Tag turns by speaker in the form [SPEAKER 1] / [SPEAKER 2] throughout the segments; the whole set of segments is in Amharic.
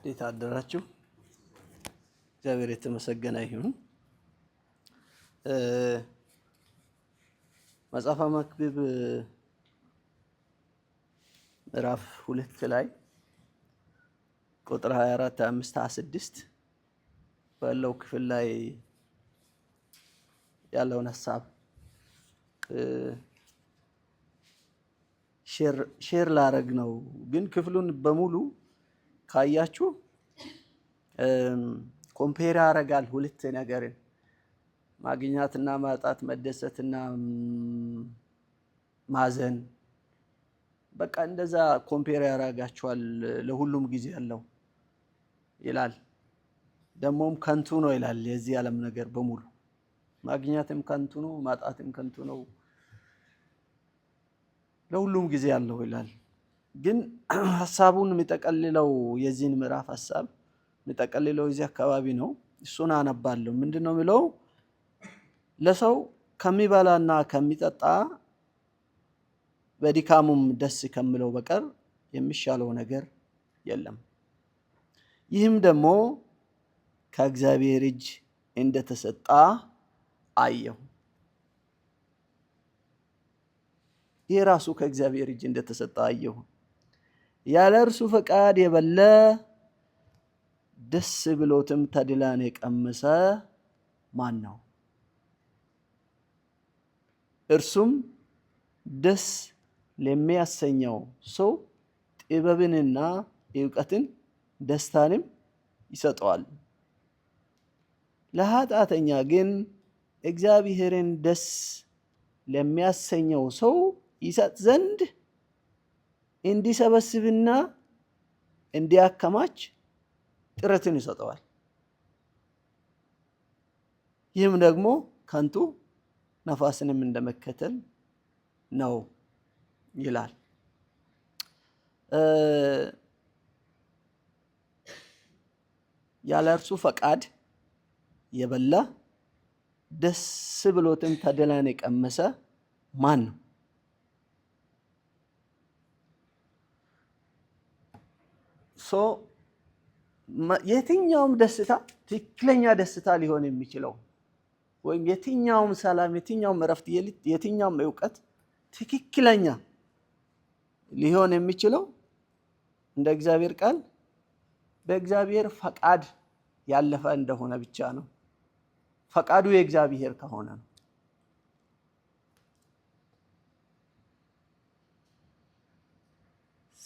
[SPEAKER 1] እንዴት አደራችሁ? እግዚአብሔር የተመሰገነ ይሁን። መጽሐፈ መክብብ ምዕራፍ 2 ላይ ቁጥር 24፣ 25፣ 26 ባለው ክፍል ላይ ያለውን ሐሳብ ሼር ላረግ ነው። ግን ክፍሉን በሙሉ ካያችሁ ኮምፔር ያደርጋል ሁለት ነገርን፣ ማግኛትና ማጣት፣ መደሰትና ማዘን። በቃ እንደዛ ኮምፔር ያደርጋቸዋል። ለሁሉም ጊዜ ያለው ይላል። ደግሞም ከንቱ ነው ይላል። የዚህ ዓለም ነገር በሙሉ ማግኛትም ከንቱ ነው፣ ማጣትም ከንቱ ነው፣ ለሁሉም ጊዜ ያለው ይላል። ግን ሐሳቡን የሚጠቀልለው የዚህን ምዕራፍ ሐሳብ የሚጠቀልለው እዚህ አካባቢ ነው። እሱን አነባለሁ። ምንድነው የሚለው? ለሰው ከሚበላና ከሚጠጣ በድካሙም ደስ ከሚለው በቀር የሚሻለው ነገር የለም። ይህም ደግሞ ከእግዚአብሔር እጅ እንደተሰጣ አየሁ። ይህ ራሱ ከእግዚአብሔር እጅ እንደተሰጣ አየሁ። ያለ እርሱ ፈቃድ የበላ ደስ ብሎትም ተድላን የቀመሰ ማን ነው? እርሱም ደስ ለሚያሰኘው ሰው ጥበብንና ዕውቀትን ደስታንም ይሰጠዋል። ለኃጢአተኛ ግን እግዚአብሔርን ደስ ለሚያሰኘው ሰው ይሰጥ ዘንድ እንዲሰበስብና እንዲያከማች ጥረትን ይሰጠዋል። ይህም ደግሞ ከንቱ ነፋስንም እንደመከተል ነው ይላል። ያለ እርሱ ፈቃድ የበላ ደስ ብሎትም ተድላን የቀመሰ ማን ነው? የትኛውም ደስታ ትክክለኛ ደስታ ሊሆን የሚችለው ወይም የትኛውም ሰላም፣ የትኛውም እረፍት፣ የትኛውም ዕውቀት ትክክለኛ ሊሆን የሚችለው እንደ እግዚአብሔር ቃል በእግዚአብሔር ፈቃድ ያለፈ እንደሆነ ብቻ ነው። ፈቃዱ የእግዚአብሔር ከሆነ ነው።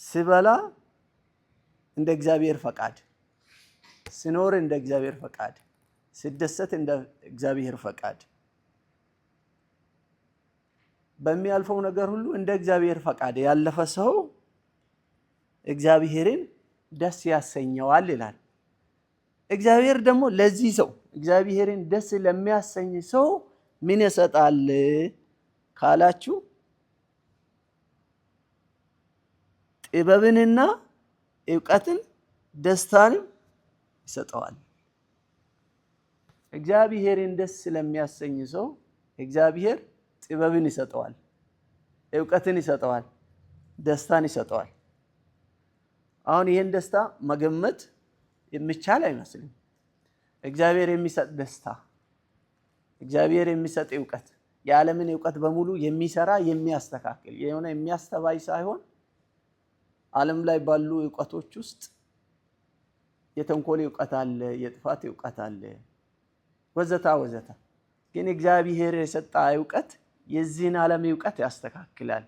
[SPEAKER 1] ሲበላ እንደ እግዚአብሔር ፈቃድ፣ ሲኖር እንደ እግዚአብሔር ፈቃድ፣ ሲደሰት እንደ እግዚአብሔር ፈቃድ፣ በሚያልፈው ነገር ሁሉ እንደ እግዚአብሔር ፈቃድ ያለፈ ሰው እግዚአብሔርን ደስ ያሰኘዋል ይላል። እግዚአብሔር ደግሞ ለዚህ ሰው እግዚአብሔርን ደስ ለሚያሰኝ ሰው ምን ይሰጣል ካላችሁ ጥበብንና ዕውቀትን ደስታንም ይሰጠዋል። እግዚአብሔርን ደስ ለሚያሰኝ ሰው እግዚአብሔር ጥበብን ይሰጠዋል፣ ዕውቀትን ይሰጠዋል፣ ደስታን ይሰጠዋል። አሁን ይህን ደስታ መገመት የሚቻል አይመስልም። እግዚአብሔር የሚሰጥ ደስታ፣ እግዚአብሔር የሚሰጥ ዕውቀት፣ የዓለምን ዕውቀት በሙሉ የሚሰራ የሚያስተካክል የሆነ የሚያስተባይ ሳይሆን ዓለም ላይ ባሉ ዕውቀቶች ውስጥ የተንኮል ዕውቀት አለ፣ የጥፋት ዕውቀት አለ፣ ወዘታ ወዘታ። ግን እግዚአብሔር የሰጣ ዕውቀት የዚህን ዓለም ዕውቀት ያስተካክላል፣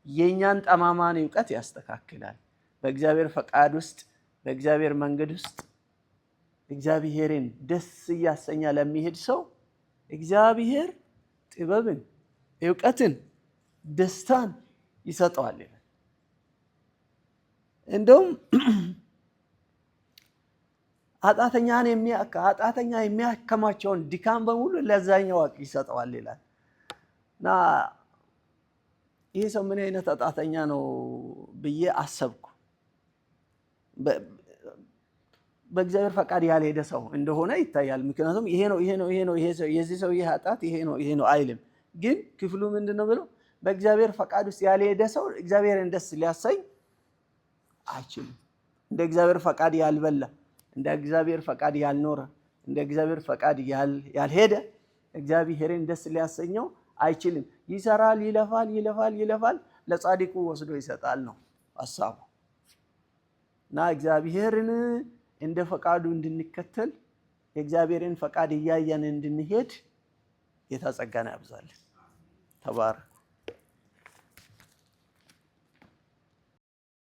[SPEAKER 1] የእኛን ጠማማን ዕውቀት ያስተካክላል። በእግዚአብሔር ፈቃድ ውስጥ በእግዚአብሔር መንገድ ውስጥ እግዚአብሔርን ደስ እያሰኛ ለሚሄድ ሰው እግዚአብሔር ጥበብን፣ ዕውቀትን፣ ደስታን ይሰጠዋል ይላል። እንደውም ኃጢአተኛ የሚያከማቸውን ድካም በሙሉ ለዛኛው ይሰጠዋል ይላል። እና ይህ ሰው ምን አይነት ኃጢአተኛ ነው ብዬ አሰብኩ። በእግዚአብሔር ፈቃድ ያልሄደ ሰው እንደሆነ ይታያል። ምክንያቱም ይሄ ነው የዚህ ሰው ኃጢአት ይሄ ነው አይልም። ግን ክፍሉ ምንድነው ብለው በእግዚአብሔር ፈቃድ ውስጥ ያልሄደ ሰው እግዚአብሔርን ደስ ሊያሰኝ አይችልም። እንደ እግዚአብሔር ፈቃድ ያልበላ፣ እንደ እግዚአብሔር ፈቃድ ያልኖረ፣ እንደ እግዚአብሔር ፈቃድ ያልሄደ እግዚአብሔርን ደስ ሊያሰኘው አይችልም። ይሰራል፣ ይለፋል፣ ለጻድቁ ወስዶ ይሰጣል ነው ሐሳቡ። እና እግዚአብሔርን እንደ ፈቃዱ እንድንከተል የእግዚአብሔርን ፈቃድ እያየን እንድንሄድ ጌታ ጸጋን ያብዛልን። ተባረክ።